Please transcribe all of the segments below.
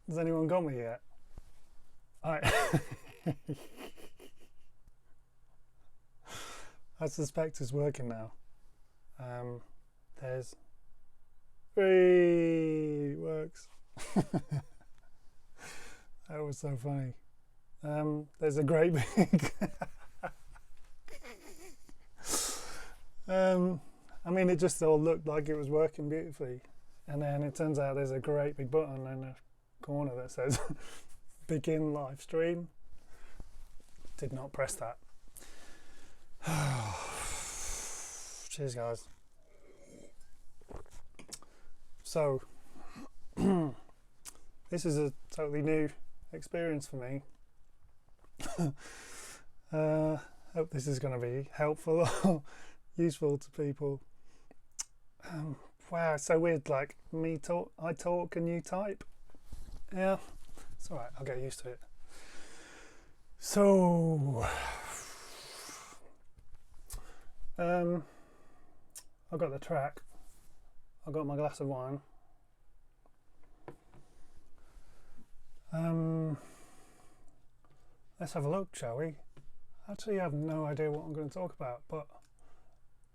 Has anyone got me yet? I suspect it's working now. There's 3. It works. That was so funny. There's a great big I mean, it just all looked like it was working beautifully, and then it turns out there's a great big button in the corner that says begin live stream. Did not press that. Cheers, guys. So this is a totally new experience for me. Hope this is going to be helpful or useful to people. Wow, so weird, like I talk and you type. Yeah, it's alright, I'll get used to it. So I've got the track, I've got my glass of wine. Let's have a look, shall we? Actually, I have no idea what I'm going to talk about, but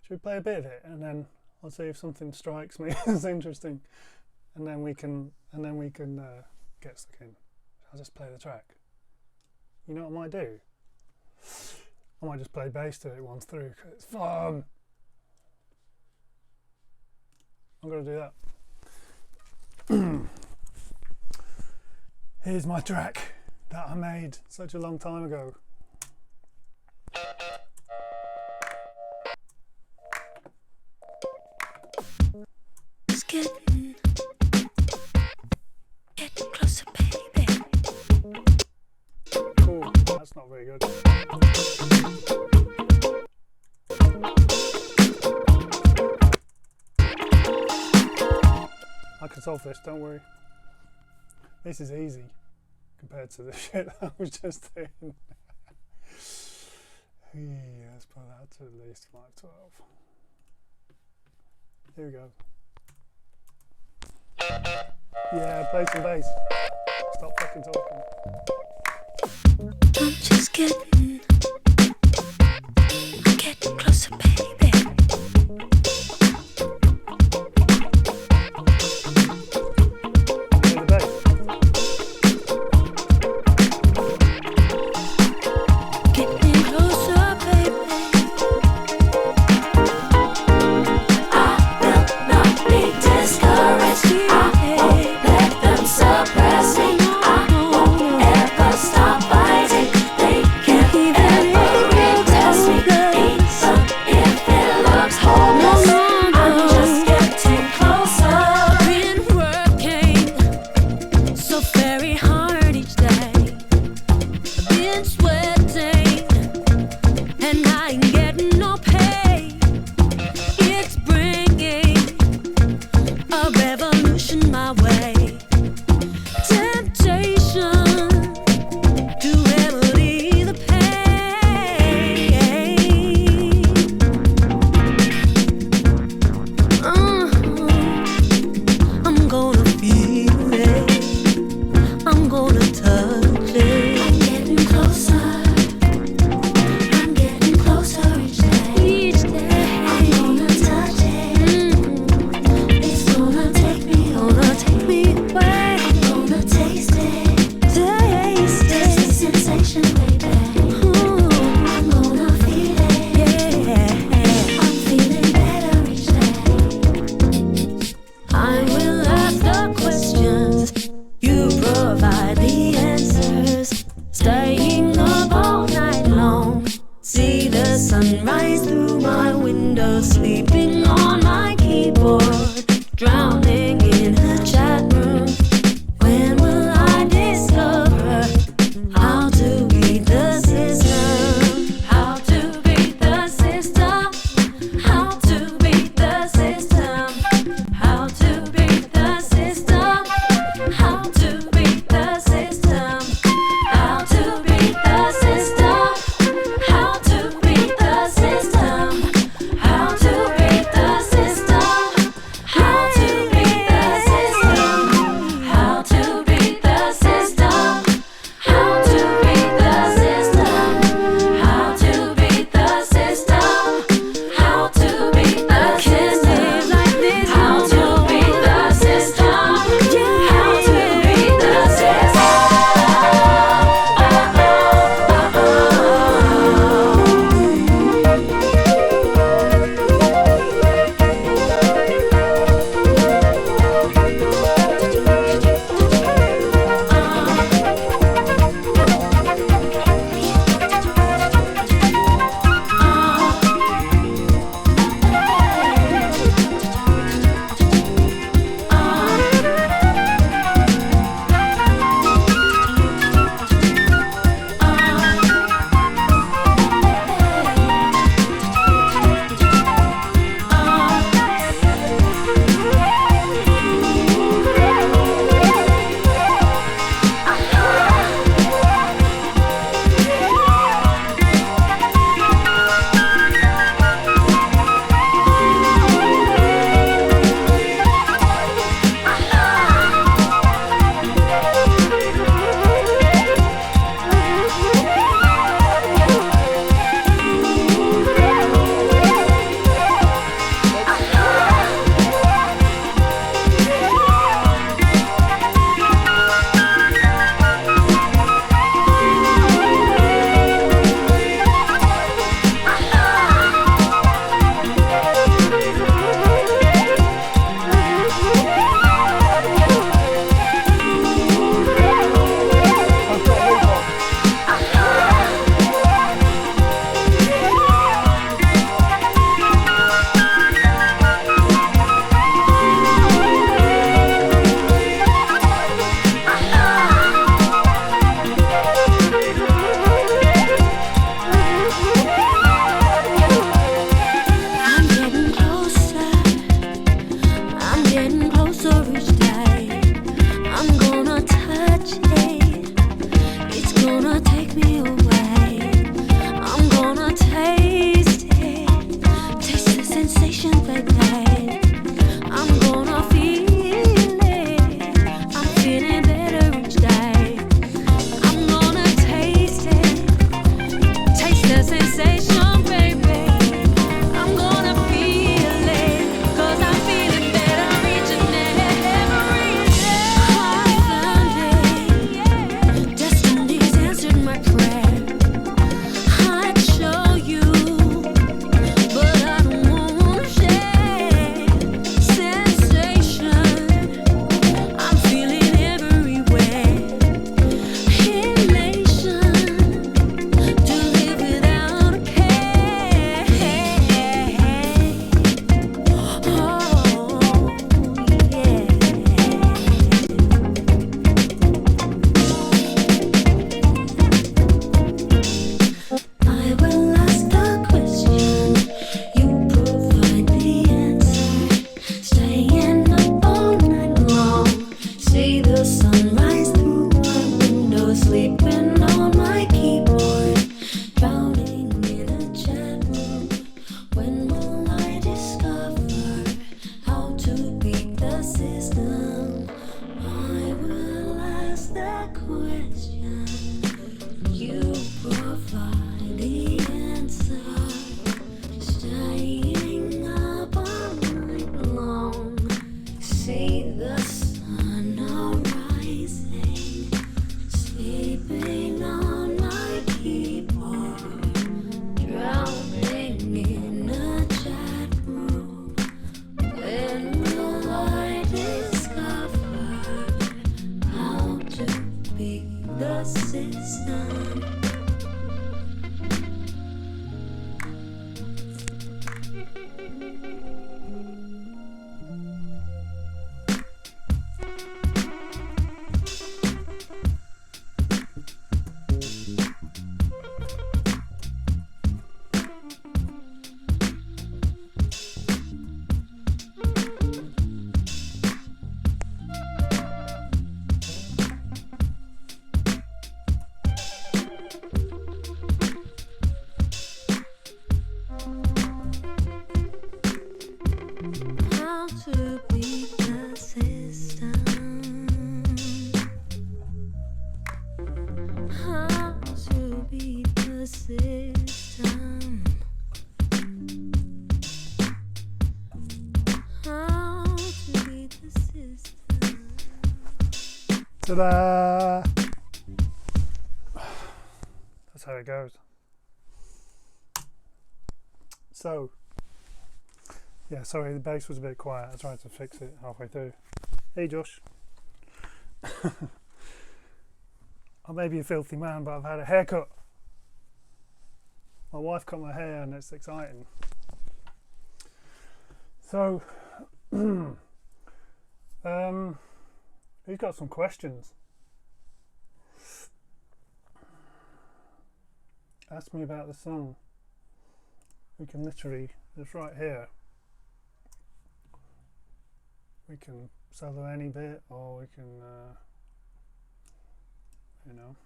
should we play a bit of it, and then I'll see if something strikes me as interesting, and then we can get stuck in. I'll just play the track. You know what I might do? I might just play bass to it once through, because it's fun. I'm going to do that. Here's my track that I made such a long time ago. It's getting closer, baby. Cool, that's not very good. I can solve this, don't worry. This is easy compared to the shit that I was just doing. Let's put that to at least 512. Here we go. Yeah, play some bass. Stop fucking talking. I'm just getting closer, baby. Play the bass. Getting closer, baby. I will not be discouraged. I won't let them suppress me. I won't ever stop fighting. They can't ever retest me. Even if it looks hopeless, I'm just getting closer. Been working so very hard each day. Been sweating and I ain't getting no pay. It's bringing a revolution my way. Temptation to remedy the pain. I'm gonna feel it. I'm gonna touch it. I'm getting closer. I'm getting closer each day. Each day. I'm gonna touch it. It's gonna take me the sun arising, sleeping on my keyboard, drowning in a chat room. When will I discover how to beat the system? How to beat the system? How to beat the system? How to beat the system? Ta-da! That's how it goes. So, yeah, sorry, the bass was a bit quiet. I tried to fix it halfway through. Hey, Josh. I may be a filthy man, but I've had a haircut. My wife cut my hair and it's exciting. So, who's got some questions? Ask me about the song. We can literally, it's right here. We can solo any bit, or we can, you know.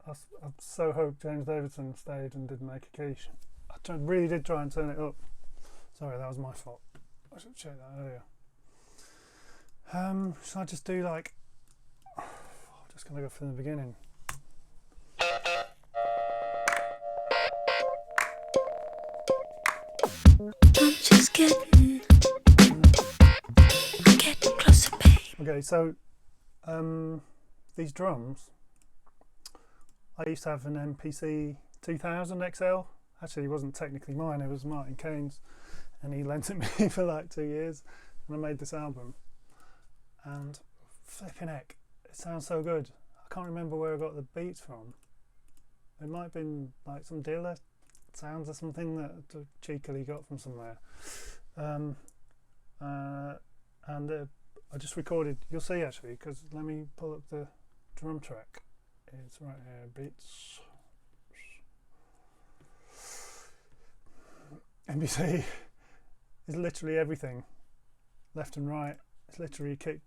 I so hope James Davidson stayed and didn't make a quiche. Really did try and turn it up. Sorry, that was my fault. I should check that earlier. Should I just do like, I'm just gonna go from the beginning. I'm just getting closer, babe. Okay, so these drums, I used to have an MPC 2000 XL. Actually, it wasn't technically mine, it was Martin Kane's, and he lent it me for like 2 years, and I made this album. And flipping heck, it sounds so good. I can't remember where I got the beats from. It might have been like some dealer sounds or something that I cheekily got from somewhere. I just recorded, you'll see actually, because let me pull up the drum track. It's right here, beats. MPC is literally everything, left and right. It's literally kick,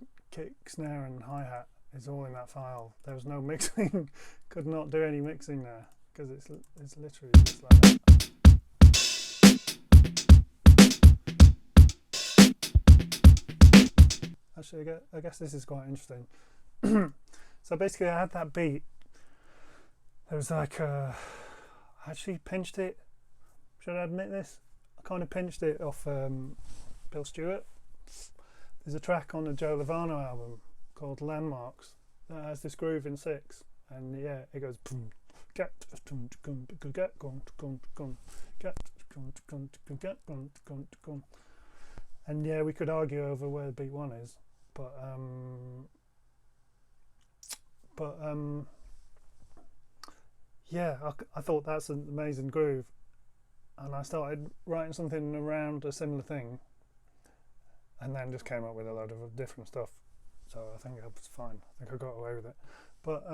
snare and hi-hat is all in that file. There was no mixing, could not do any mixing there, because it's literally just like that. Actually, I guess this is quite interesting. So basically I had that beat. There was like, I actually pinched it. Should I admit this? I kind of pinched it off Bill Stewart. There's a track on the Joe Lovano album called Landmarks that has this groove in 6, and yeah, it goes boom, and yeah, we could argue over where the beat 1 is, but yeah, I thought that's an amazing groove, and I started writing something around a similar thing, and then just came up with a load of different stuff. So I think it was fine. I think I got away with it. But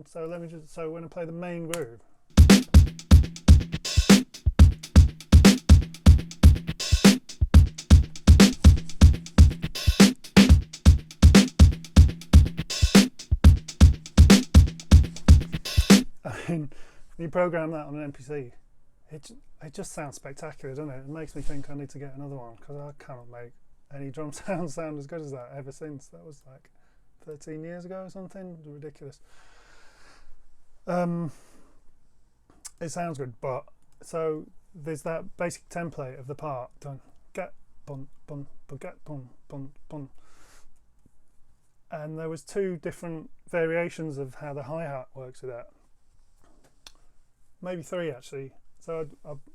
so let me just, so when I play the main groove, I mean, you program that on an MPC, it just sounds spectacular, doesn't it? It makes me think I need to get another one, because I cannot make any drum sound as good as that ever since. That was like 13 years ago or something. Ridiculous. it sounds good, but so there's that basic template of the part done, get bun bun bun get bun bun bun, and there was 2 different variations of how the hi-hat works with that, maybe 3 actually. So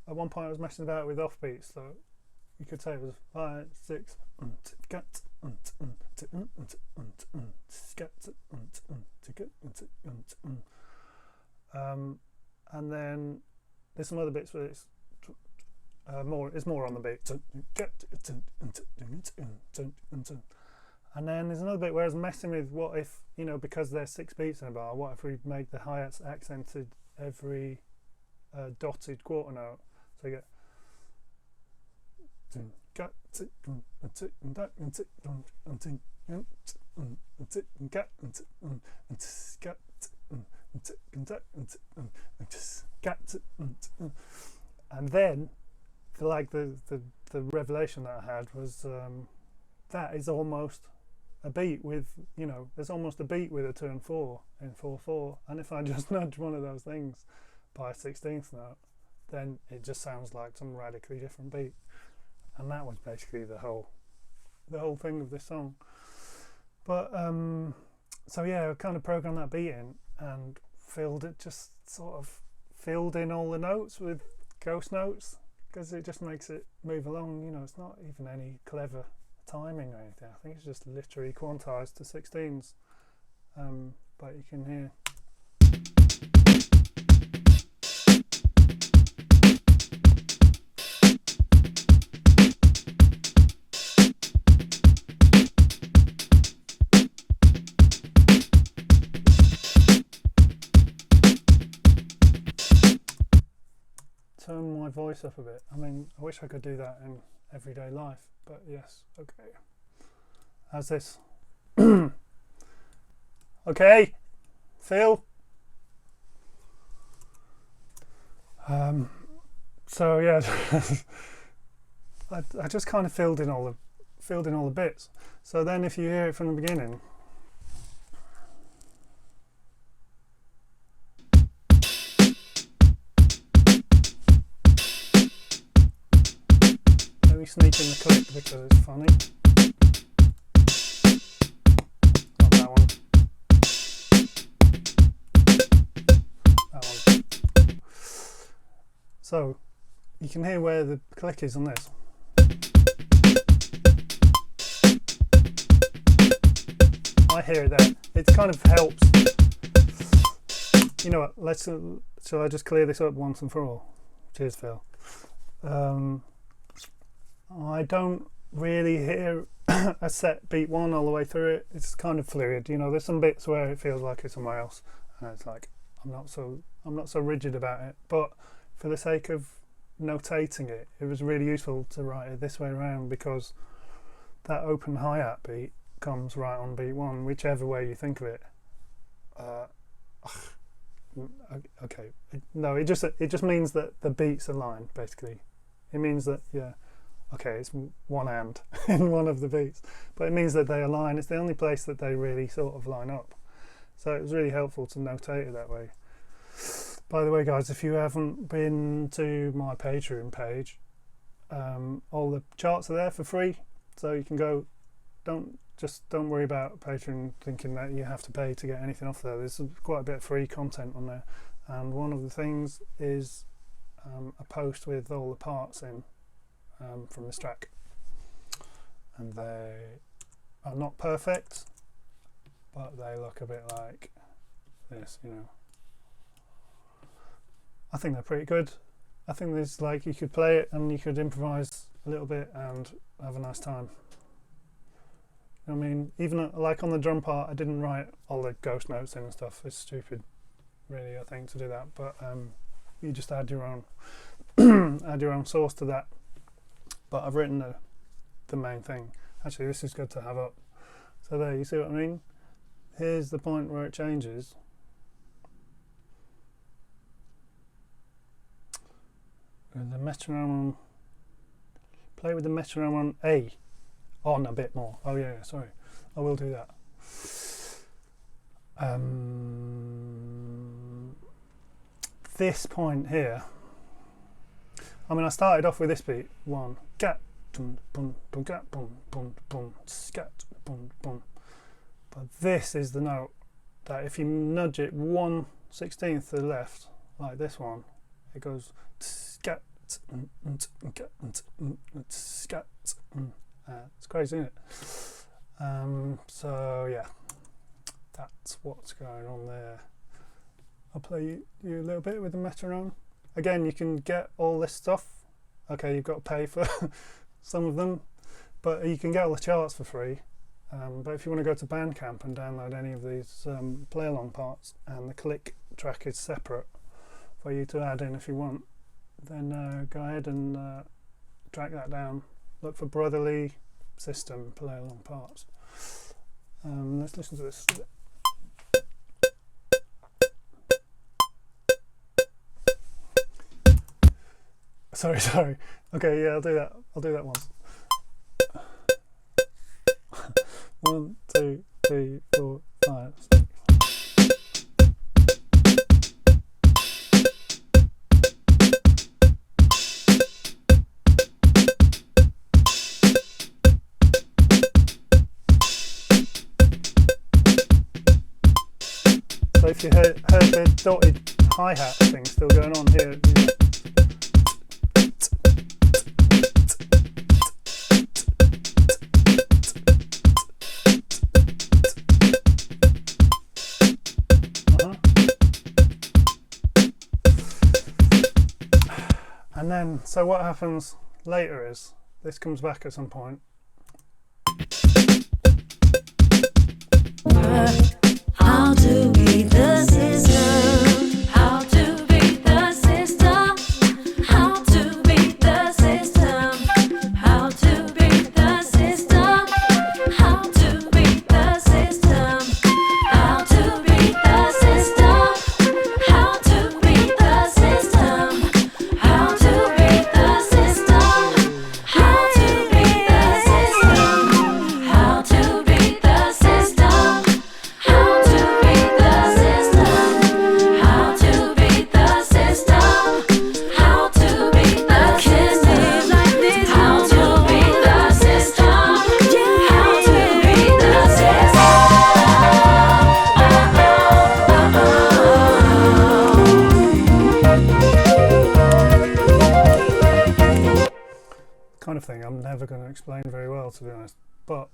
at one point I was messing about with offbeats, so you could say it was 5 6 and then there's some other bits where it's more on the beat, and then there's another bit where I was messing with what if, you know, because there's 6 beats in a bar, what if we make the hi-hats accented every dotted quarter note, so you get and then like the revelation that I had was that is almost a beat with, you know, there's almost a beat with a 2 and 4 in 4/4, and if I just nudge one of those things by a 16th note, then it just sounds like some radically different beat. And that was basically the whole thing of this song. But so yeah, I kind of programmed that beat in and filled in all the notes with ghost notes, because it just makes it move along. You know, it's not even any clever timing or anything. I think it's just literally quantized to 16s, but you can hear. Turn my voice up a bit. I mean, I wish I could do that in everyday life, but yes, okay. How's this? Okay, Phil. So yeah, I just kind of filled in all the bits. So then, if you hear it from the beginning. Sneak in the click because it's funny. Not that one. That one. So you can hear where the click is on this. I hear it there. It kind of helps. You know what? Shall I just clear this up once and for all? Cheers, Phil. I don't really hear a set beat 1 all the way through it. It's kind of fluid, you know. There's some bits where it feels like it's somewhere else, and it's like I'm not so rigid about it. But for the sake of notating it, it was really useful to write it this way around, because that open hi-hat beat comes right on beat 1, whichever way you think of it. Okay, no, it just means that the beats align. Basically, it means that okay, it's one hand in one of the beats, but it means that they align. It's the only place that they really sort of line up. So it was really helpful to notate it that way. By the way, guys, if you haven't been to my Patreon page, all the charts are there for free, so you can go. Don't worry about Patreon thinking that you have to pay to get anything off there. There's quite a bit of free content on there, and one of the things is a post with all the parts in. From this track, and they are not perfect, but they look a bit like this, you know. I think they're pretty good. I think there's like, you could play it and you could improvise a little bit and have a nice time. I mean, even like on the drum part, I didn't write all the ghost notes in and stuff. It's stupid, really, I think, to do that. But you just add your own sauce to that. But I've written the main thing. Actually, this is good to have up. So there, you see what I mean? Here's the point where it changes. With the metronome, play with the metronome on A, on a bit more. Oh yeah, sorry, I will do that. this point here, I mean, I started off with this beat, one, gat, boom, boom, boom, gat, boom, boom, boom, scat, boom, boom. But this is the note that if you nudge it 1/16 to the left, like this one, it goes scat, scat. It's crazy, isn't it? So yeah, that's what's going on there. I'll play you a little bit with the metronome. Again, you can get all this stuff. Okay, you've got to pay for some of them, but you can get all the charts for free. But if you want to go to Bandcamp and download any of these play-along parts, and the click track is separate for you to add in if you want, then go ahead and track that down. Look for Brotherly System play-along parts. Let's listen to this. Sorry. Okay, yeah, I'll do that once. 1, 2, 3, 4, 5, 6. So if you heard the dotted hi-hat thing still going on here. And then, so what happens later is, this comes back at some point. How to beat the system? How to beat the system? How to beat the system? How to beat the system? How to beat the system? How to beat the system? How to beat the system? How to beat the system? How to beat the system? How to beat the system? How to beat the system? How to beat the system? How to beat the system? Like this. How to beat the system? How to beat the system. Kind of thing I'm never going to explain very well, to be honest. But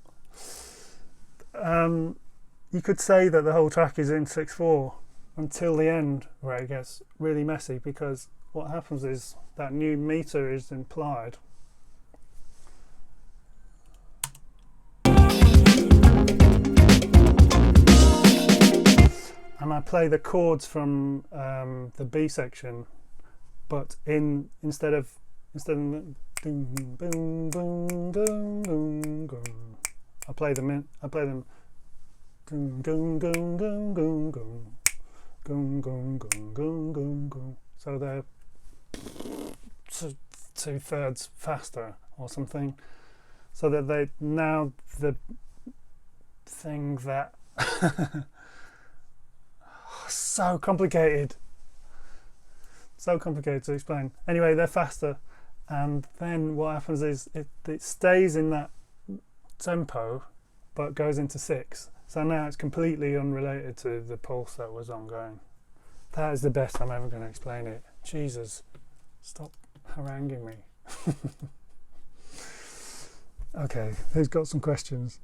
you could say that the whole track is in 6/4 until the end, where it gets really messy, because what happens is that new meter is implied. And I play the chords from the B section, but instead of boom boom boom boom boom boom, I play them goom goom goom goom goom goom goom goom goom goom goom goom. So they're 2/3 faster or something, so that they now the thing that so complicated to explain. Anyway, they're faster, and then what happens is it stays in that tempo but goes into 6. So now it's completely unrelated to the pulse that was ongoing. That is the best I'm ever going to explain it. Jesus, stop haranguing me. Okay, who's got some questions?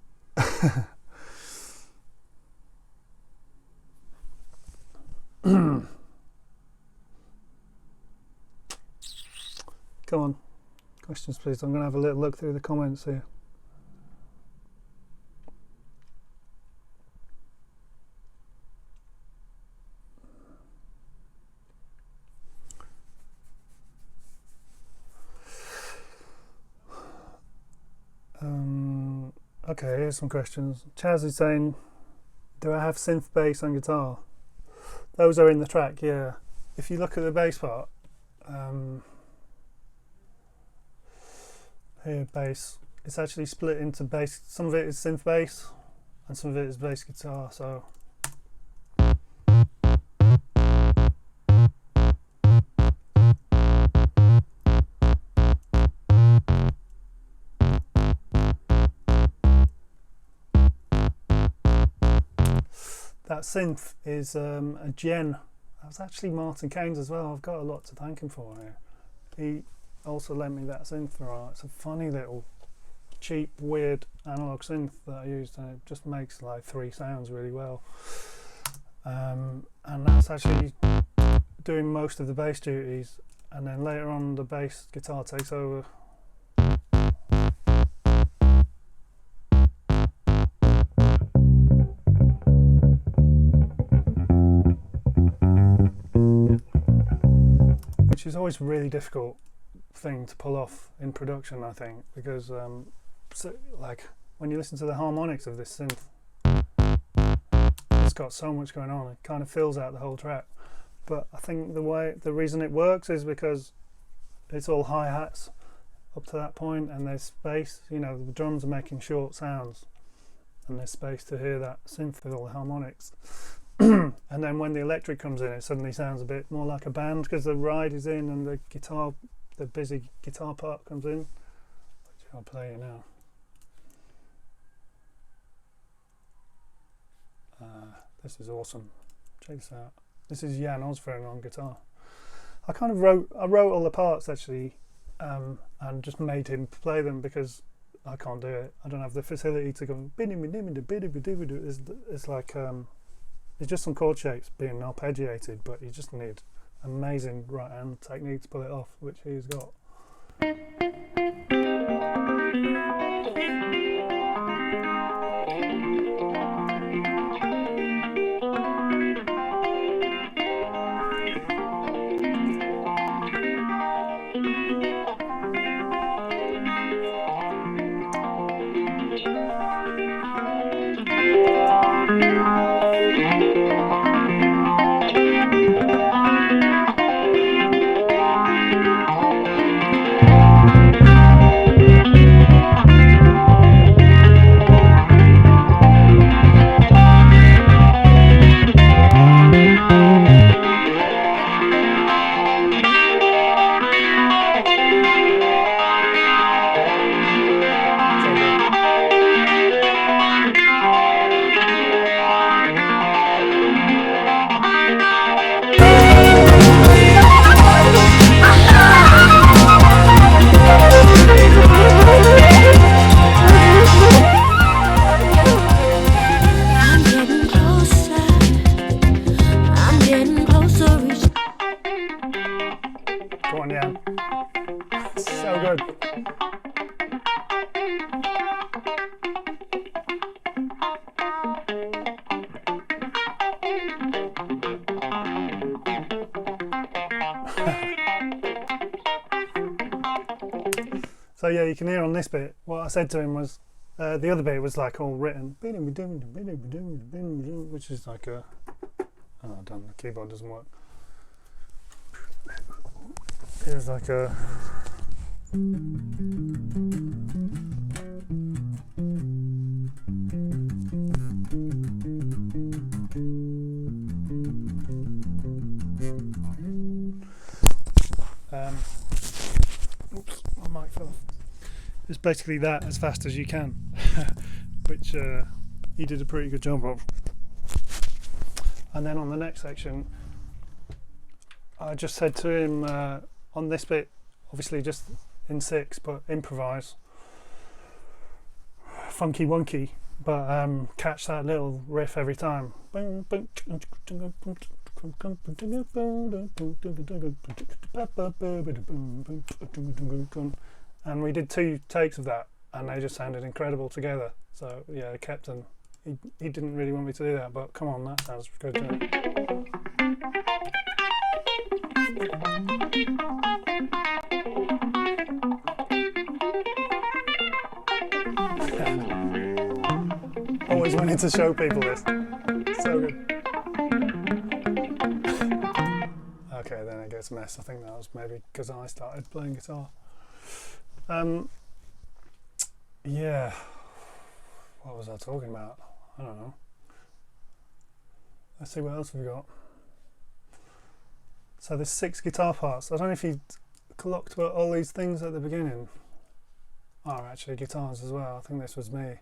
Come on, questions please. I'm going to have a little look through the comments here. Okay, here's some questions. Chaz is saying, do I have synth bass on guitar? Those are in the track, yeah. If you look at the bass part, here, bass, it's actually split into bass. Some of it is synth bass and some of it is bass guitar, so that synth is a Gen. That was actually Martin Kane's as well. I've got a lot to thank him for here. He also lent me that synth for art. It's a funny little cheap weird analog synth that I used, and it just makes like 3 sounds really well. And that's actually doing most of the bass duties, and then later on the bass guitar takes over. Which is always a really difficult thing to pull off in production, I think, because so, like when you listen to the harmonics of this synth, it's got so much going on, it kind of fills out the whole track. But I think the reason it works is because it's all hi-hats up to that point, and there's space, you know, the drums are making short sounds, and there's space to hear that synth with all the harmonics. And then when the electric comes in, it suddenly sounds a bit more like a band, because the ride is in and the guitar, the busy guitar part comes in, which I'll play you now. This is awesome. Check this out. This is Jan Osfren on guitar. I kind of wrote all the parts actually, and just made him play them because I can't do it. I don't have the facility to go. It's like it's just some chord shapes being arpeggiated, but you just need amazing right hand technique to pull it off, which he's got. So yeah, you can hear on this bit, what I said to him was, the other bit was like all written, which is like a, oh damn, the keyboard doesn't work. It was like a, oops, my mic fell off. It's basically that as fast as you can, which he did a pretty good job of. And then on the next section, I just said to him on this bit, obviously just in 6, but improvise, funky wonky, but catch that little riff every time. And we did 2 takes of that, and they just sounded incredible together. So yeah, I kept them. He didn't really want me to do that, but come on, that sounds good to me. Always wanted to show people this. So good. Okay, then it gets a mess. I think that was maybe because I started playing guitar. Yeah, what was I talking about? I don't know. Let's see what else we've got. So there's 6 guitar parts. I don't know if you clocked about all these things at the beginning are actually guitars as well. I think this was me.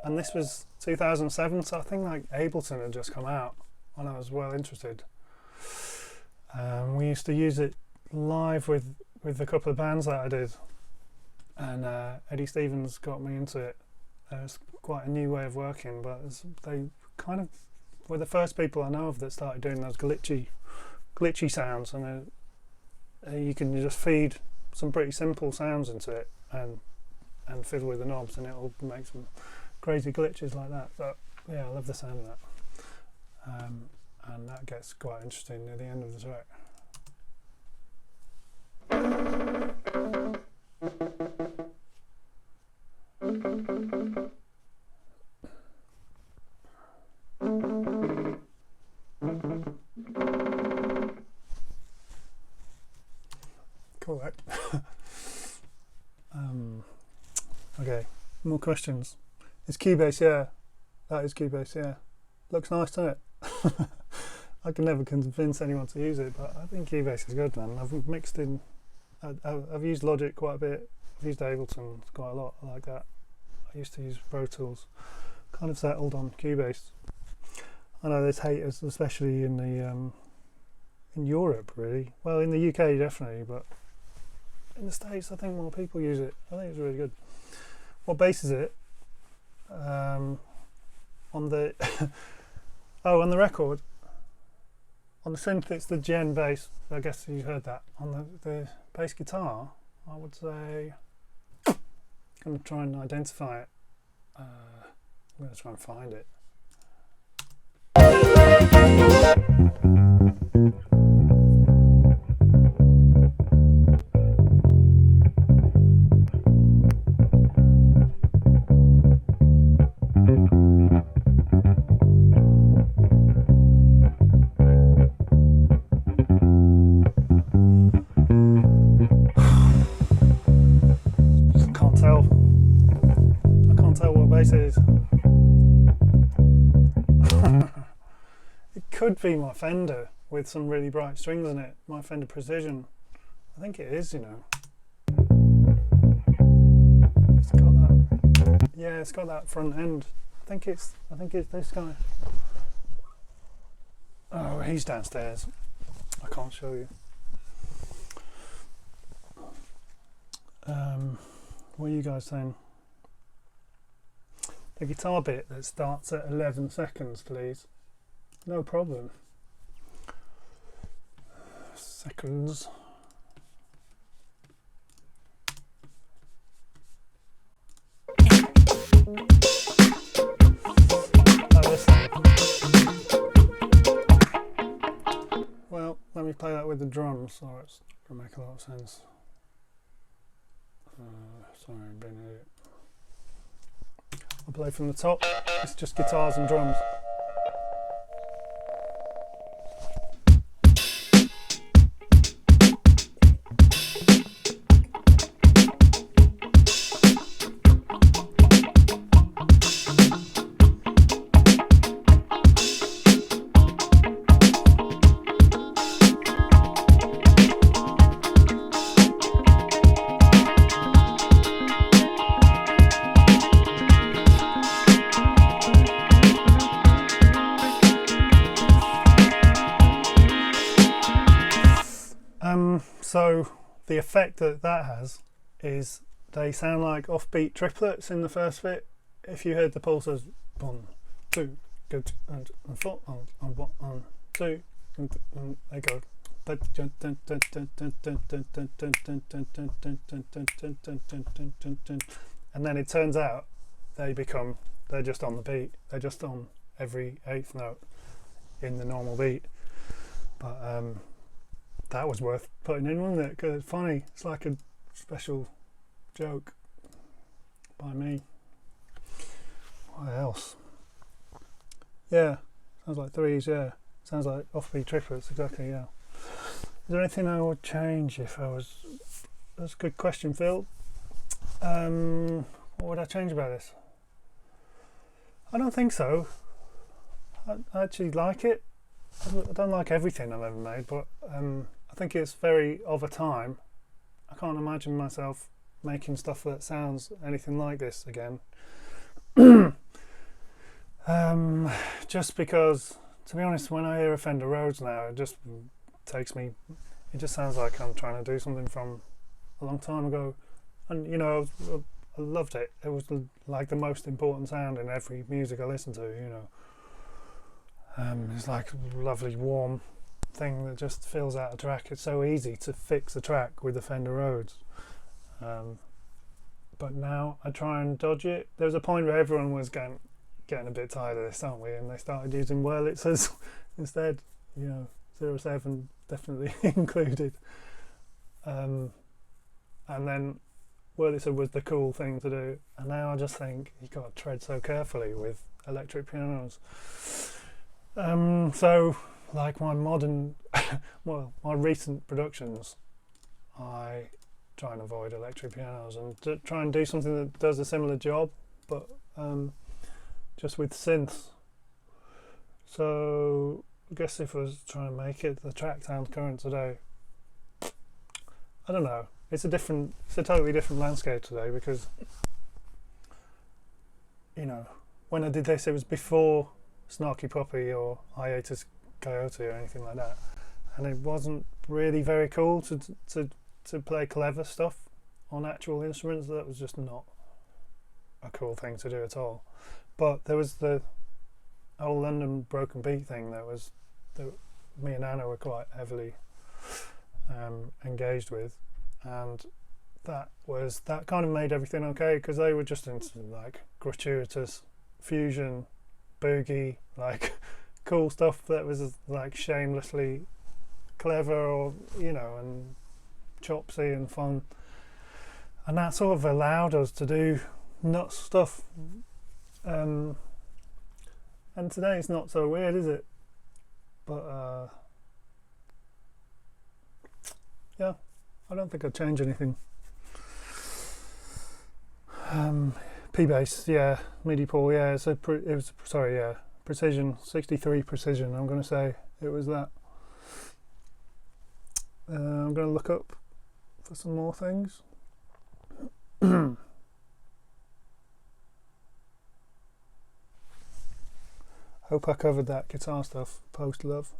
and this was 2007, so I think like Ableton had just come out when I was well interested. We used to use it live with a couple of bands that I did, and Eddie Stevens got me into it. It's quite a new way of working, but they kind of were the first people I know of that started doing those glitchy sounds, and you can just feed some pretty simple sounds into it and fiddle with the knobs, and it'll make some crazy glitches like that. But yeah, I love the sound of that. And that gets quite interesting near the end of the track. Cool, right? Okay, more questions. It's Cubase, yeah. That is Cubase, yeah. Looks nice, doesn't it? I can never convince anyone to use it, but I think Cubase is good, man. I've mixed in, I've used Logic quite a bit. I've used Ableton quite a lot. I like that. I used to use Pro Tools. Kind of settled on Cubase. I know there's haters, especially in the in Europe, really. Well, in the UK definitely, but in the States, I think more people use it. I think it's really good. What bass is it? On the on the record, on the synth, it's the Gen bass. I guess you heard that. On the bass guitar, I would say, I'm going to try and identify it. I'm going to try and find it. It could be my Fender with some really bright strings in it, my Fender Precision. I think it is, you know. It's got that. Yeah, it's got that front end. I think it's this guy. Oh, he's downstairs. I can't show you. What are you guys saying? The guitar bit that starts at 11 seconds, please. No problem. Seconds. Well, let me play that with the drums, so it's going to make a lot of sense. Sorry, I'm being an idiot. I'll play from the top. It's just guitars and drums. So the effect that has is they sound like offbeat triplets in the first bit. If you heard the pulses, 1, 2, good, and 4, and 1, and 2, and they go. And then it turns out they're just on the beat. They're just on every 8th note in the normal beat. But that was worth putting in, wasn't it? Because it's funny. It's like a special joke by me. What else? Yeah, sounds like threes. Yeah, sounds like offbeat triplets. Exactly. Yeah. Is there anything I would change if I was? That's a good question, Phil. What would I change about this? I don't think so. I actually like it. I don't like everything I've ever made, but I think it's very of a time. I can't imagine myself making stuff that sounds anything like this again. Just because, to be honest, when I hear a Fender Rhodes now, it just takes me. It just sounds like I'm trying to do something from a long time ago, and you know, I loved it. It was like the most important sound in every music I listened to. You know, it's like a lovely warm thing that just fills out a track. It's so easy to fix a track with the Fender Rhodes. But now I try and dodge it. There was a point where everyone was getting a bit tired of this, aren't we? And they started using Wurlitzers instead. You know, 07 definitely included. And then Wurlitzer was the cool thing to do. And now I just think you've got to tread so carefully with electric pianos. So, like my modern, well, my recent productions, I try and avoid electric pianos and try and do something that does a similar job, but just with synths. So I guess if I was trying to make it the track sound current today, I don't know. It's a totally different landscape today, because you know, when I did this, it was before Snarky Puppy or Hiatus Coyote or anything like that, and it wasn't really very cool to play clever stuff on actual instruments. That was just not a cool thing to do at all. But there was the whole London broken beat thing that me and Anna were quite heavily engaged with, and that kind of made everything okay, because they were just into like gratuitous fusion, boogie, like cool stuff that was like shamelessly clever, or you know, and chopsy and fun, and that sort of allowed us to do nuts stuff. And today it's not so weird, is it? But yeah, I don't think I'd change anything. P-bass, yeah, MIDI pool, yeah, precision, 63 precision. I'm going to say it was that. I'm going to look up for some more things. Hope I covered that guitar stuff. Post love.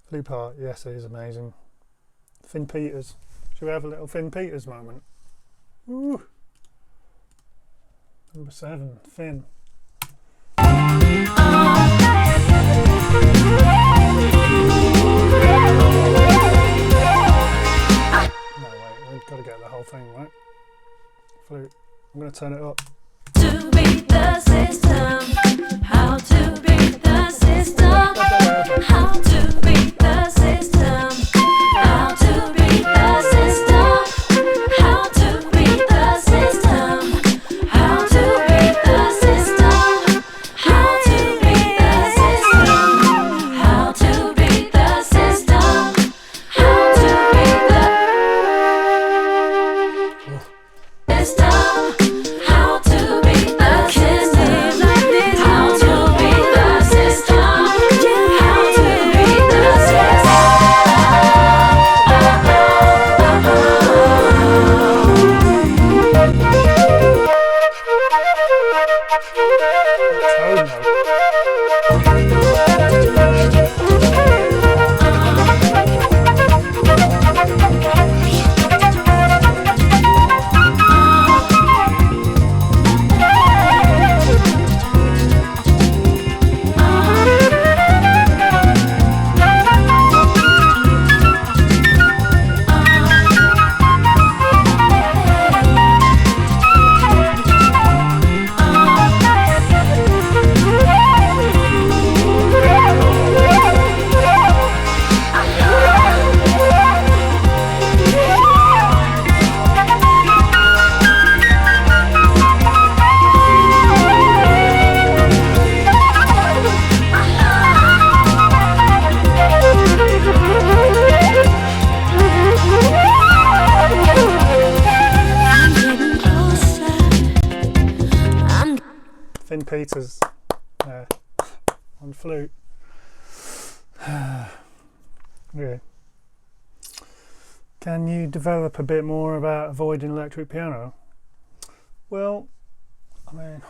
Flute part, yes, it is amazing. Finn Peters. Should we have a little Finn Peters moment? Woo! Number 7, Finn. We've got to get the whole thing right. Flute. I'm going to turn it up. To beat the system, how to beat the system, how to beat the system, how to beat the system, how to beat the system, how to beat the system, how to beat the system, how to beat the system, how to beat the system. Finn Peters on flute. Yeah. Can you develop a bit more about avoiding electric piano? Well, I mean,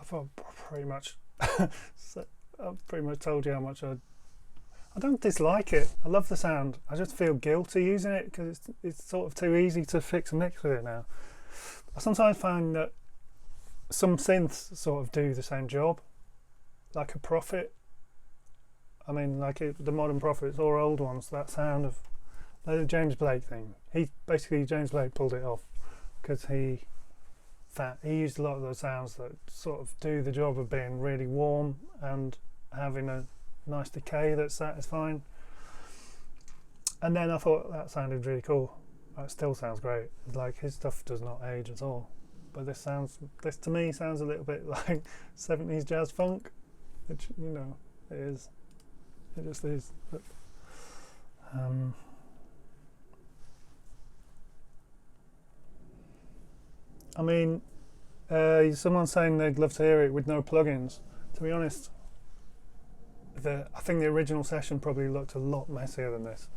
thought pretty much so I've pretty much told you how much I don't dislike it. I love the sound. I just feel guilty using it because it's sort of too easy to fix and mix with it now. I sometimes find that some synths sort of do the same job, like a Prophet. I mean, like the modern Prophets or old ones, that sound of the James Blake thing. James Blake pulled it off because he used a lot of those sounds that sort of do the job of being really warm and having a nice decay that's satisfying. And then I thought that sounded really cool. It still sounds great. Like, his stuff does not age at all. But this to me sounds a little bit like 70s jazz funk, which, you know, it is. It just is. But, I mean, someone's saying they'd love to hear it with no plugins. To be honest, I think the original session probably looked a lot messier than this.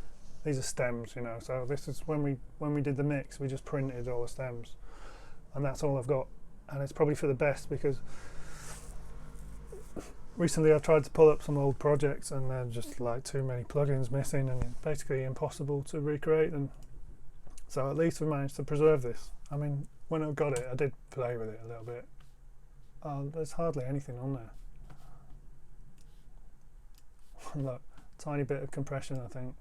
These are stems, you know. So this is when we did the mix, we just printed all the stems, and that's all I've got. And it's probably for the best because recently I've tried to pull up some old projects and they're just like too many plugins missing, and it's basically impossible to recreate them. So at least we managed to preserve this. I mean, when I got it, I did play with it a little bit. There's hardly anything on there. Look, tiny bit of compression, I think,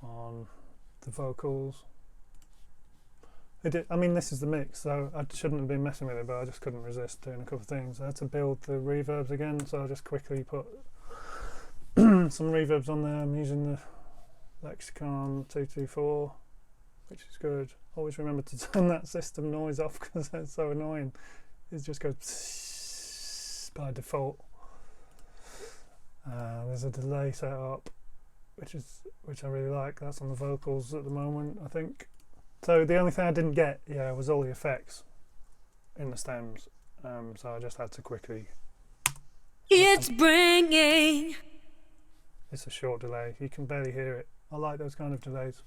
on the vocals. I mean, this is the mix, so I shouldn't have been messing with it, but I just couldn't resist doing a couple of things. I had to build the reverbs again, so I just quickly put some reverbs on there. I'm using the Lexicon 224, which is good. Always remember to turn that system noise off because it's so annoying. It just goes by default. There's a delay set up, which I really like. That's on the vocals at the moment, I think. So the only thing I didn't get, was all the effects in the stems. So I just had to quickly. It's bringing. It's a short delay. You can barely hear it. I like those kind of delays.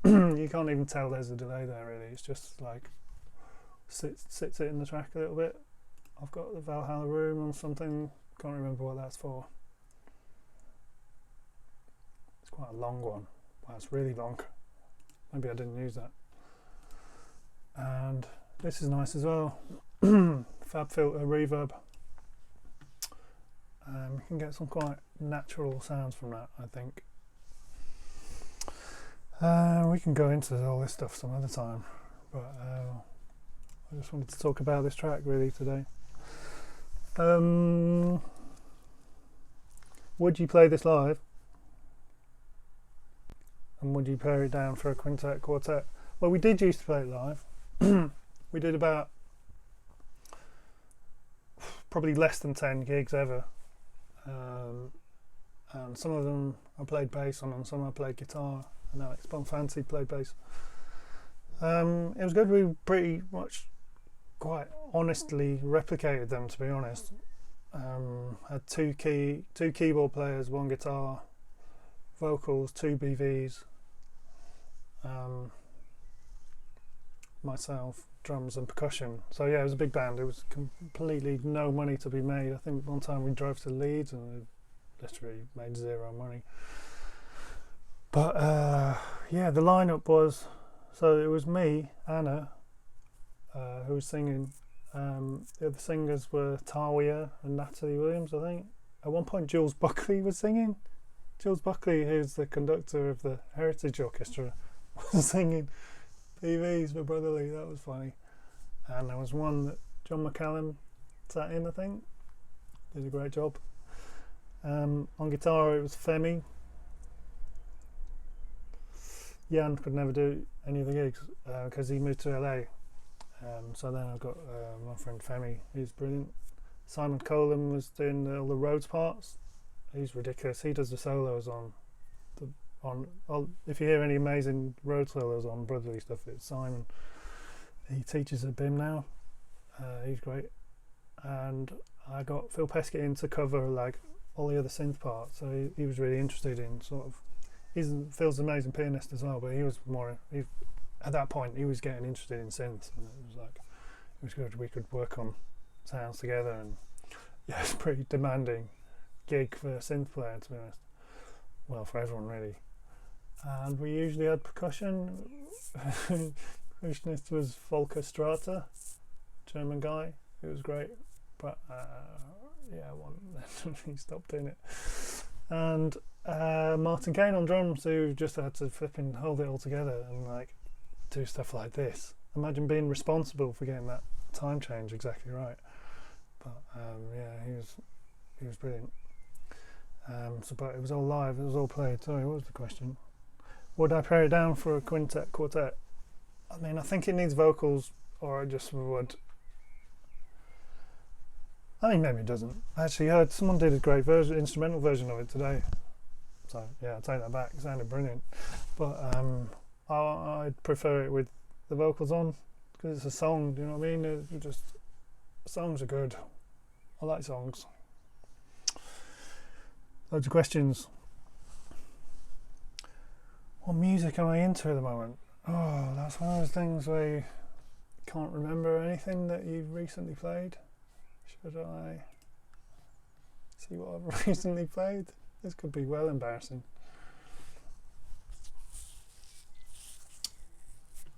You can't even tell there's a delay there, really. It's just like sits it in the track a little bit. I've got the Valhalla Room on something. Can't remember what that's for. It's quite a long one. Wow, it's really long. Maybe I didn't use that. And this is nice as well. Fab Filter reverb. You can get some quite natural sounds from that, I think. We can go into all this stuff some other time, but I just wanted to talk about this track really today. Would you play this live? And would you pare it down for a quintet, quartet? Well, we did used to play it live. We did about probably less than 10 gigs ever. And some of them I played bass on, and some I played guitar, and Alex Bonfancy played bass. It was good. We pretty much quite honestly replicated them, to be honest. Had two keyboard players, one guitar, vocals, 2 BVs, myself, drums and percussion. So yeah, it was a big band. It was completely no money to be made. I think one time we drove to Leeds and literally made 0 money. But yeah, the lineup was, so it was me, Anna, who was singing. The other singers were Talia and Natalie Williams, I think. At one point Jules Buckley was singing. Jules Buckley, who's the conductor of the Heritage Orchestra, was singing PVs for Brotherly. That was funny. And there was one that John McCallum sat in, I think. Did a great job. On guitar it was Femi. Jan could never do any of the gigs because he moved to LA. So then I got my friend Femi, who's brilliant. Simon Colan was doing all the Rhodes parts. He's ridiculous. He does the solos on if you hear any amazing Rhodes solos on Brotherly stuff, it's Simon. He teaches at BIM now. He's great. And I got Phil Peskett in to cover like all the other synth parts, so he was really interested in sort of. Phil's an amazing pianist as well, but he was more. At that point, he was getting interested in synth, and it was good. We could work on sounds together, and yeah, it's a pretty demanding gig for a synth player, to be honest. Well, for everyone really. And we usually had percussion. Percussionist was Volker Strata, German guy. It was great, but yeah, he stopped doing it. And Martin Kane on drums, who just had to flipping hold it all together and like do stuff like this. Imagine being responsible for getting that time change exactly right. But yeah, he was brilliant. But it was all live, it was all played. Sorry, what was the question? Would I pare it down for a quartet? I mean, I think it needs vocals, or I just would. I mean, maybe it doesn't. I actually heard someone did a great instrumental version of it today. So yeah, I'll take that back. It sounded brilliant. But I'd prefer it with the vocals on, because it's a song. Do you know what I mean? Songs are good. I like songs. Loads of questions. What music am I into at the moment? Oh, that's one of those things where you can't remember anything that you've recently played. Should I see what I've recently played? This could be well embarrassing.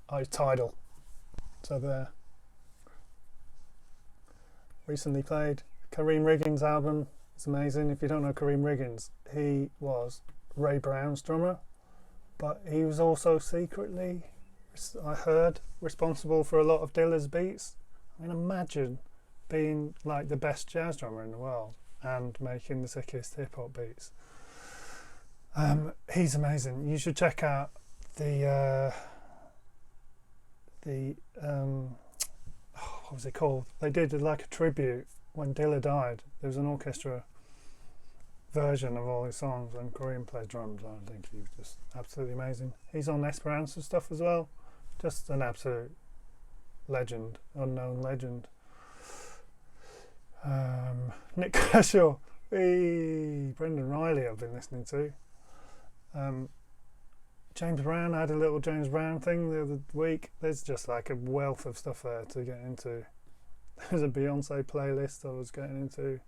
Oh, Tidal. It's over there. Recently played Kareem Riggins' album. It's amazing. If you don't know Kareem Riggins, he was Ray Brown's drummer, but he was also secretly, I heard, responsible for a lot of Dilla's beats. I mean, imagine being like the best jazz drummer in the world and making the sickest hip hop beats. He's amazing. You should check out the what was it called? They did like a tribute when Dilla died. There was an orchestra version of all his songs, and Kareem plays drums. I think he's just absolutely amazing. He's on Esperanza stuff as well. Just an absolute legend, unknown legend. Nick Kershaw, Brendan Riley I've been listening to. James Brown, I had a little James Brown thing the other week. There's just like a wealth of stuff there to get into. There's a Beyonce playlist I was getting into.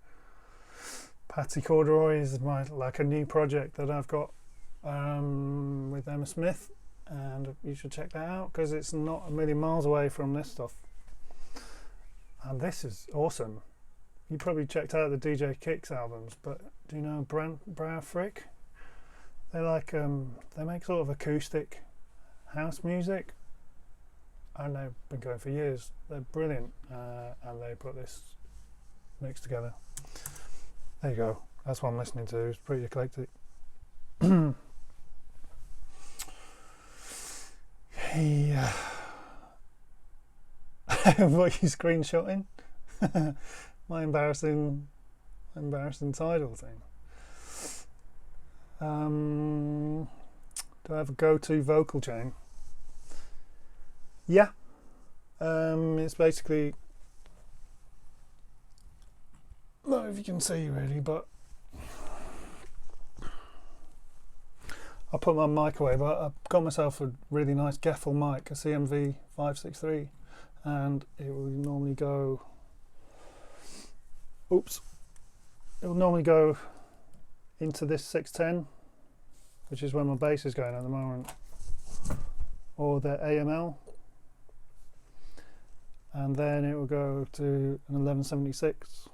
Patsy Corduroy is like a new project that I've got with Emma Smith, and you should check that out because it's not a million miles away from this stuff. And this is awesome. You probably checked out the DJ Kicks albums, but do you know Brow Frick? They're like they make sort of acoustic house music, and they've been going for years. They're brilliant, and they put this mix together. There you go. That's what I'm listening to. It's pretty eclectic. What are you screenshotting? My embarrassing Tidal thing. Do I have a go-to vocal chain? Yeah. It's basically, I don't know if you can see really, but I put my mic away, but I've got myself a really nice Geffel mic, a CMV 563, and it will normally go, it will normally go into this 610, which is where my bass is going at the moment, or the AML, and then it will go to an 1176,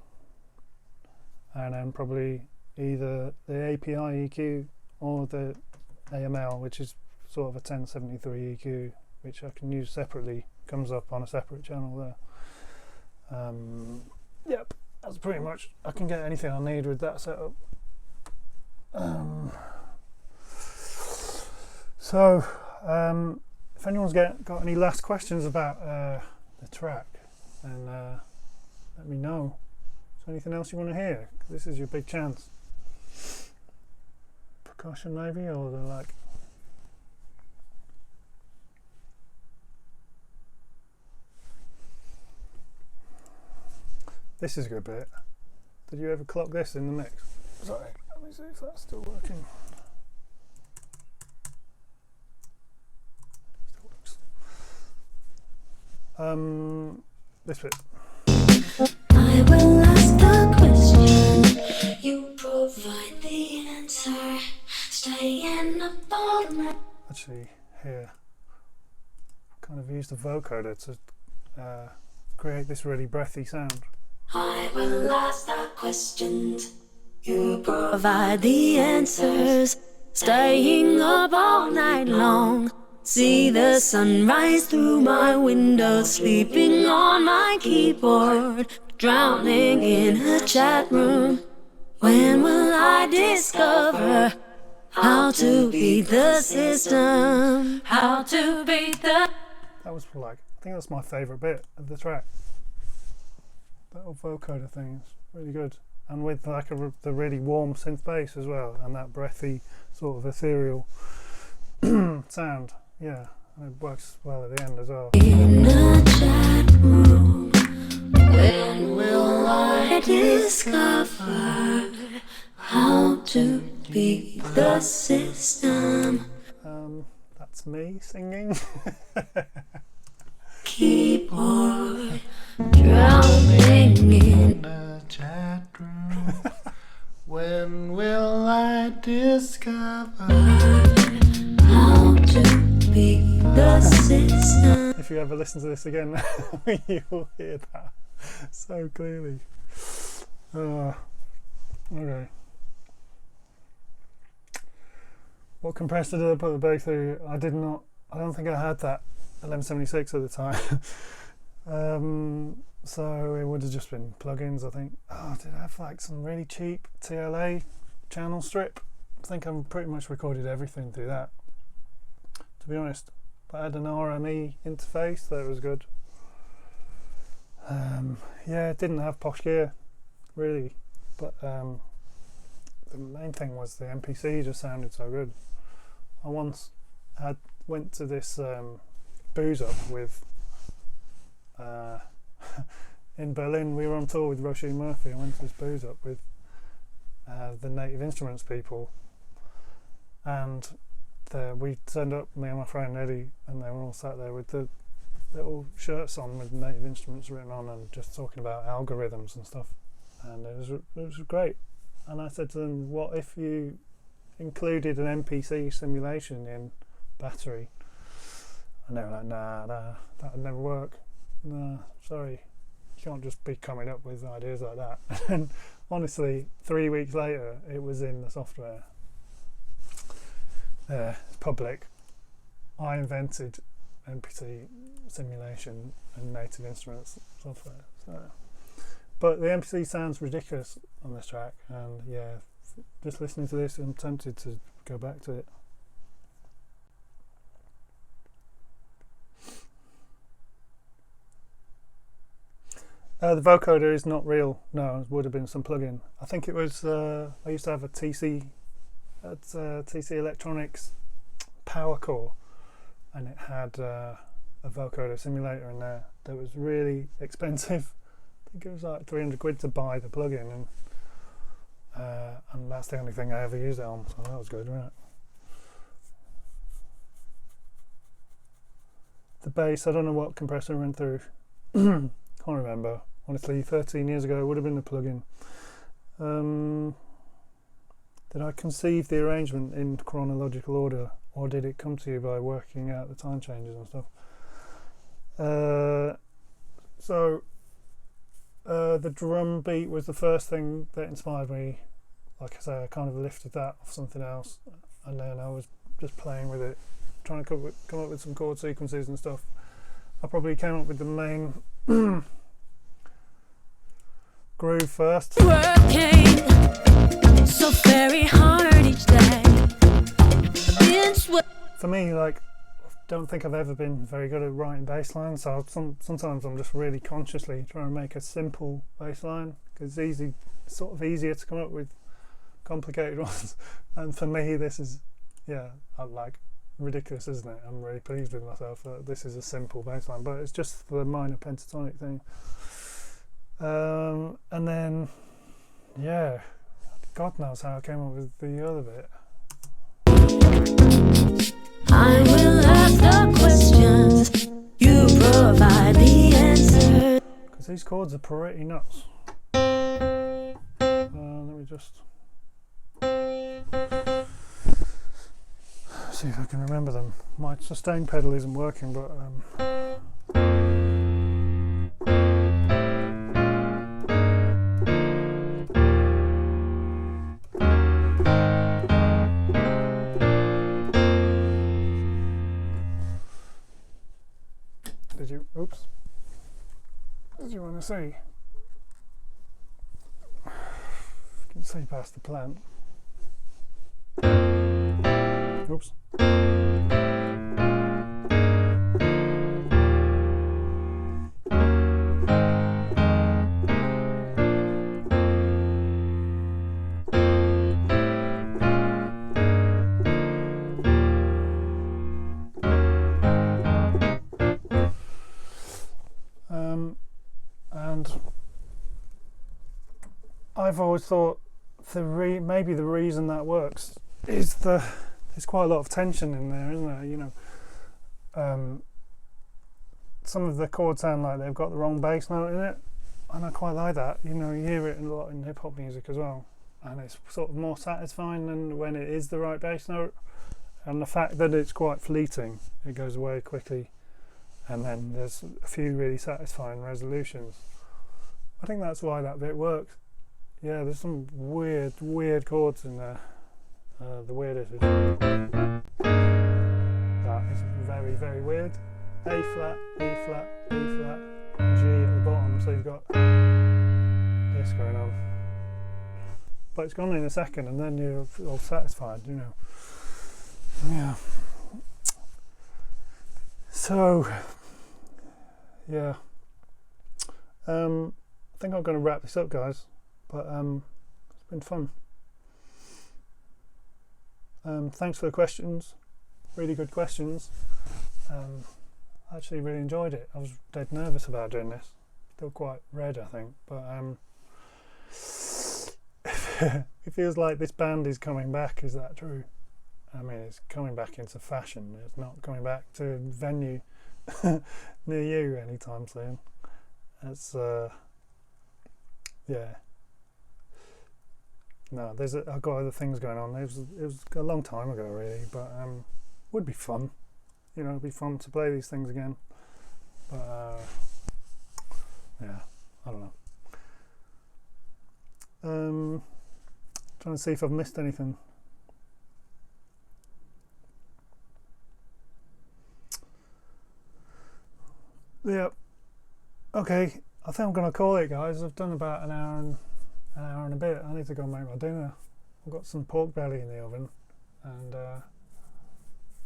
and then probably either the API EQ or the AML, which is sort of a 1073 EQ, which I can use separately, comes up on a separate channel there. Yep, that's pretty much, I can get anything I need with that setup. So if anyone's got any last questions about the track, then let me know. Is there anything else you want to hear? This is your big chance. Percussion maybe, or the like. This is a good bit. Did you ever clock this in the mix? Sorry, let me see if that's still working. Still works. This bit. I will ask the question, you provide the answer. Staying up all night. Actually, here, kind of use the vocoder to create this really breathy sound. I will ask the questions, you provide the answers. Staying up all night long. See the sunrise through my window, sleeping on my keyboard, drowning in a chat room. When will I discover how to beat the system? How to beat the... That was like, I think that's my favourite bit of the track. That old vocoder thing is really good. And with like the really warm synth bass as well, and that breathy sort of ethereal sound. Yeah, and it works well at the end as well. In a chat room, when will I discover how to beat the system? That's me singing. Keyboard, drowning in the chat room. When will I discover how to beat the system? If you ever listen to this again, you'll hear that so clearly. Okay. What compressor did I put the bass through? I don't think I had that 1176 at the time. So it would have just been plugins, I think. Oh, did I have like some really cheap TLA channel strip? I think I've pretty much recorded everything through that, to be honest. But I had an RME interface that was good. Yeah, it didn't have posh gear, really. But the main thing was the MPC just sounded so good. I once went to this booze up with in Berlin. We were on tour with Roisin Murphy. I went to this booze up with the Native Instruments people, and we turned up, me and my friend Eddie, and they were all sat there with the little shirts on with Native Instruments written on, and just talking about algorithms and stuff, and it was great. And I said to them, what if you included an MPC simulation in Battery? And they were like, nah, that would never work. Nah, sorry, you can't just be coming up with ideas like that. And honestly, 3 weeks later, it was in the software. It's public. I invented MPC simulation and Native Instruments software. So. But the MPC sounds ridiculous on this track, and yeah, just listening to this, I'm tempted to go back to it. The vocoder is not real. No, it would have been some plugin. I think it was. I used to have a TC Electronics Power Core, and it had a vocoder simulator in there that was really expensive. I think it was like 300 quid to buy the plugin, and that's the only thing I ever used it on, so that was good, right? The bass, I don't know what compressor I went through. Can't remember. Honestly, 13 years ago it would have been the plugin. Did I conceive the arrangement in chronological order, or did it come to you by working out the time changes and stuff? The drum beat was the first thing that inspired me. Like I say, I kind of lifted that off something else, and then I was just playing with it, trying to come up with some chord sequences and stuff. I probably came up with the main groove first. Working so very hard each day. For me, like, I don't think I've ever been very good at writing bass lines, so sometimes I'm just really consciously trying to make a simple bass line, because it's sort of easier to come up with complicated ones. And for me, this is, yeah, like, ridiculous, isn't it? I'm really pleased with myself that this is a simple bass line, but it's just the minor pentatonic thing. And then, yeah, God knows how I came up with the other bit. I will ask the questions, you provide the answer. Because these chords are pretty nuts. just see if I can remember them. My sustain pedal isn't working, but oops. Did you want to see? You can see past the plant. Oops. And I've always thought maybe the reason that works is there's quite a lot of tension in there, isn't there? You know, some of the chords sound like they've got the wrong bass note in it, and I quite like that. You know, you hear it a lot in hip hop music as well, and it's sort of more satisfying than when it is the right bass note. And the fact that it's quite fleeting, it goes away quickly, and then there's a few really satisfying resolutions. I think that's why that bit works. Yeah, there's some weird chords in there. The weirdest is that is very, very weird. A flat, E flat, E flat, G at the bottom, so you've got this going on. But it's gone in a second, and then you're all satisfied, you know. Yeah. So, yeah. I think I'm going to wrap this up, guys. But it's been fun. Thanks for the questions. Really good questions. I actually really enjoyed it. I was dead nervous about doing this. Still quite red, I think. But it feels like this band is coming back. Is that true? I mean, it's coming back into fashion. It's not coming back to a venue near you anytime soon. It's yeah. No, I've got other things going on. It was a long time ago, really, but would be fun. You know, it'd be fun to play these things again. But yeah, I don't know. Trying to see if I've missed anything. Yeah. Okay. I think I'm going to call it, guys. I've done about an hour and a bit. I need to go and make my dinner. I've got some pork belly in the oven, and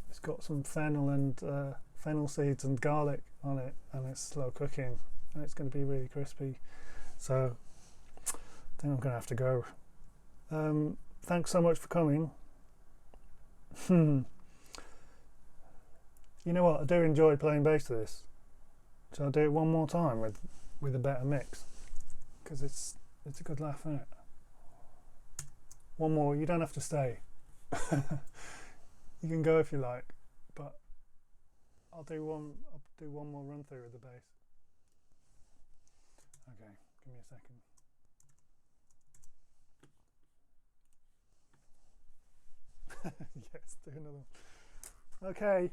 it's got some fennel and fennel seeds and garlic on it, and it's slow cooking, and it's going to be really crispy. So I think I'm going to have to go. Thanks so much for coming. You know what? I do enjoy playing bass to this. So I'll do it one more time with a better mix, because it's a good laugh, isn't it? One more. You don't have to stay. You can go if you like, but I'll do one more run through with the bass. Okay, give me a second. Yes, do another one. Okay.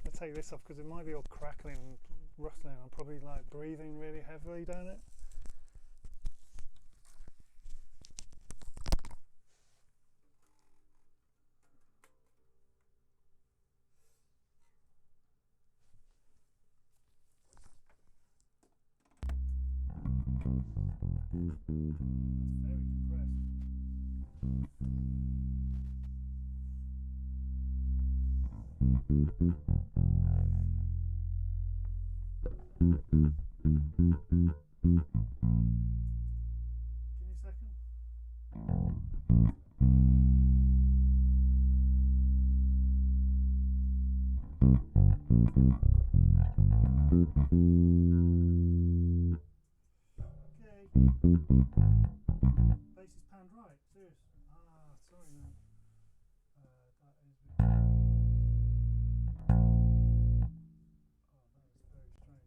I'll take this off because it might be all crackling and rustling. I'm probably like breathing really heavily down it. That's very compressed. Give me a second. Bass is panned right, seriously. Sorry man. That is very strange.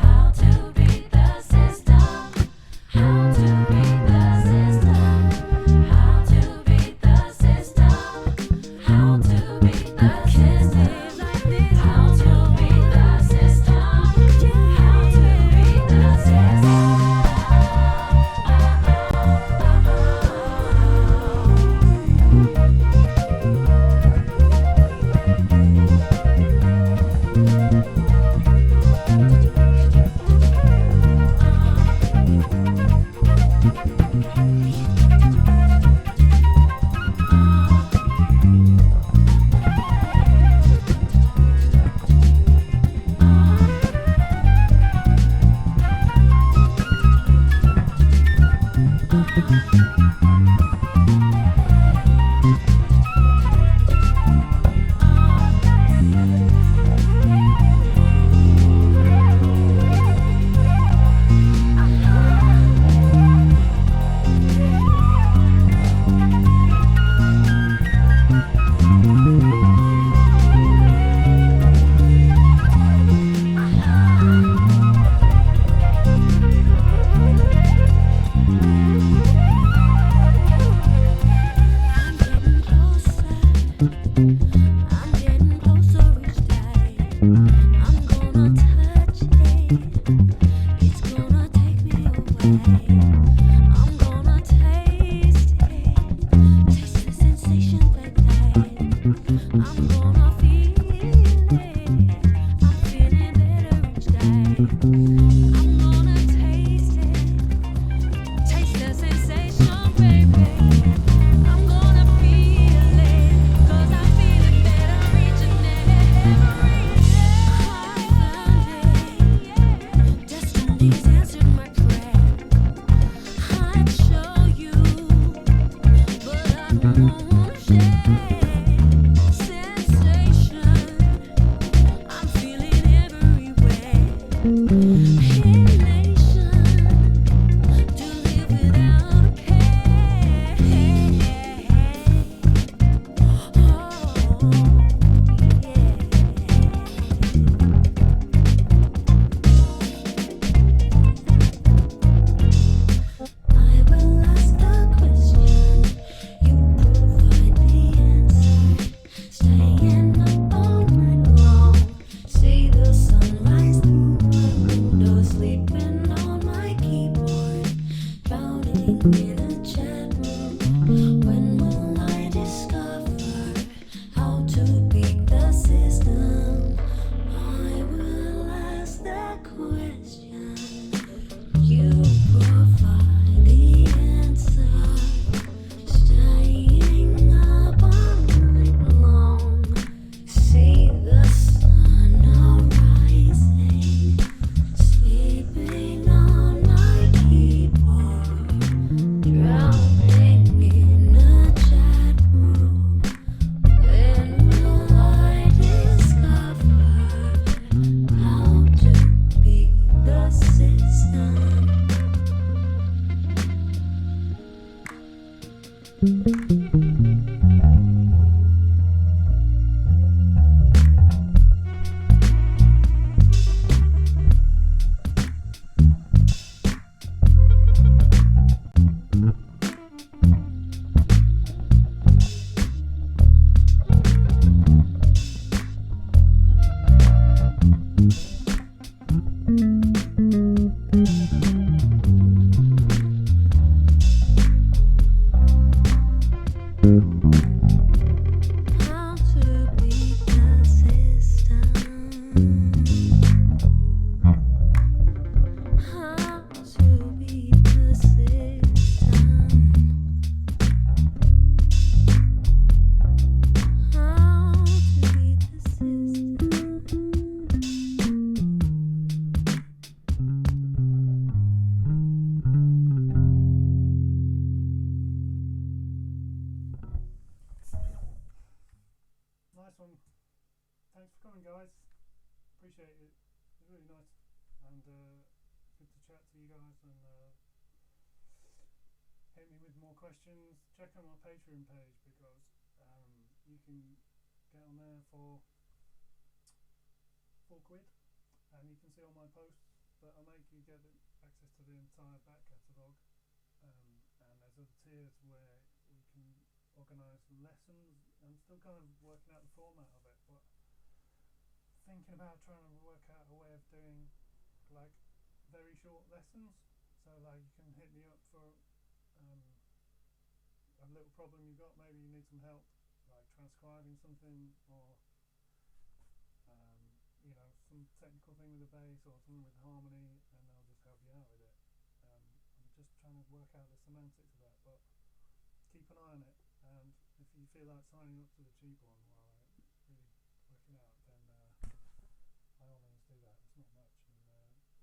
How to beat the system. How to beat the system. How to beat the system. How to beat the system. How to beat the system. How to beat the system. I'm getting closer each day. I'm gonna touch it. It's gonna take me away. I'm gonna taste it. Taste the sensation, baby. I'm gonna feel it. I'm feeling better each day. I'm gonna taste it. Taste the sensation, baby. I'm gonna feel it, 'cause I feel it. nice one. Thanks for coming, guys. Appreciate it. It's really nice, and good to chat to you guys, and hit me with more questions. Check out my Patreon page, because you can get on there for £4, and you can see all my posts that I make. You get access to the entire back catalogue, and there's other tiers where we can organise lessons. I'm still kind of working out the format of it, but thinking about trying to work out a way of doing like very short lessons. So like you can hit me up for a little problem you've got. Maybe you need some help like transcribing something, or you know, some technical thing with the bass or something with harmony, and I'll just help you out with it. I'm just trying to work out the semantics of that, but keep an eye on it. And if you feel like signing up to the cheap one while I really work it out, then by all means do that. It's not much, and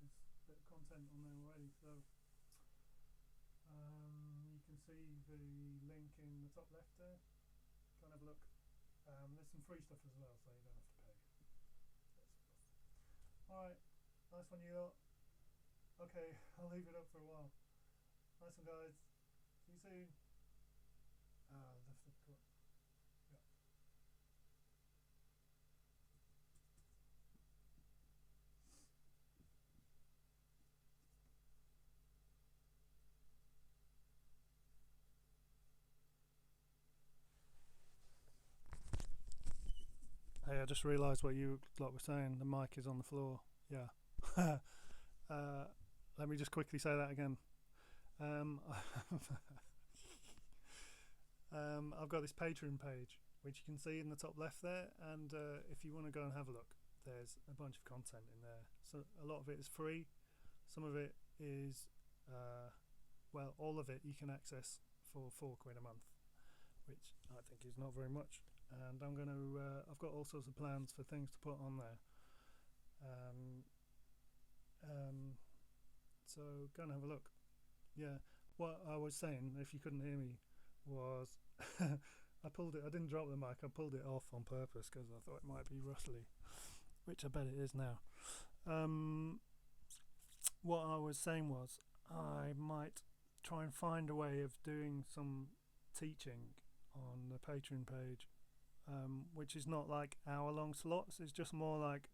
there's a bit of content on there already, so you can see the link in the top left there. Go and have a look. There's some free stuff as well, so you don't have to pay. Alright, nice one, you lot. Okay, I'll leave it up for a while. Nice one, guys. See you soon. Left the cut. Yeah. Hey, I just realised what you lot were saying. The mic is on the floor. Yeah. Let me just quickly say that again. I've got this Patreon page, which you can see in the top left there, and if you want to go and have a look, there's a bunch of content in there. So a lot of it is free. Some of it is, well, all of it you can access for £4 a month, which I think is not very much. And I'm going to I've got all sorts of plans for things to put on there, so go and have a look. Yeah, what I was saying, if you couldn't hear me, was I didn't drop the mic, I pulled it off on purpose because I thought it might be rustly, which I bet it is now. What I was saying was I might try and find a way of doing some teaching on the Patreon page, which is not like hour-long slots. It's just more like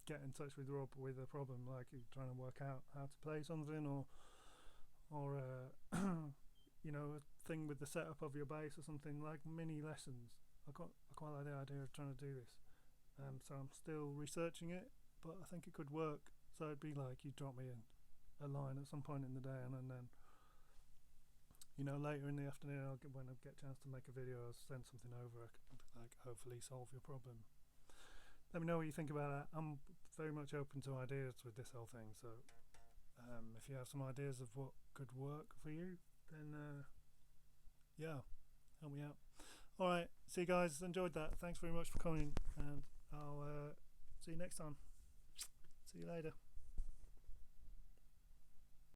get in touch with Rob with a problem, like you're trying to work out how to play something, or you know, a thing with the setup of your bass or something, like mini lessons. I quite like the idea of trying to do this, so I'm still researching it, but I think it could work. So it'd be like you drop me a line at some point in the day, and then you know, later in the afternoon, when I get a chance to make a video, I'll send something over, like hopefully solve your problem. Let me know what you think about that. I'm very much open to ideas with this whole thing, so if you have some ideas of what could work for you, then yeah, help me out. Alright, see you guys, enjoyed that. Thanks very much for coming, and I'll see you next time. See you later.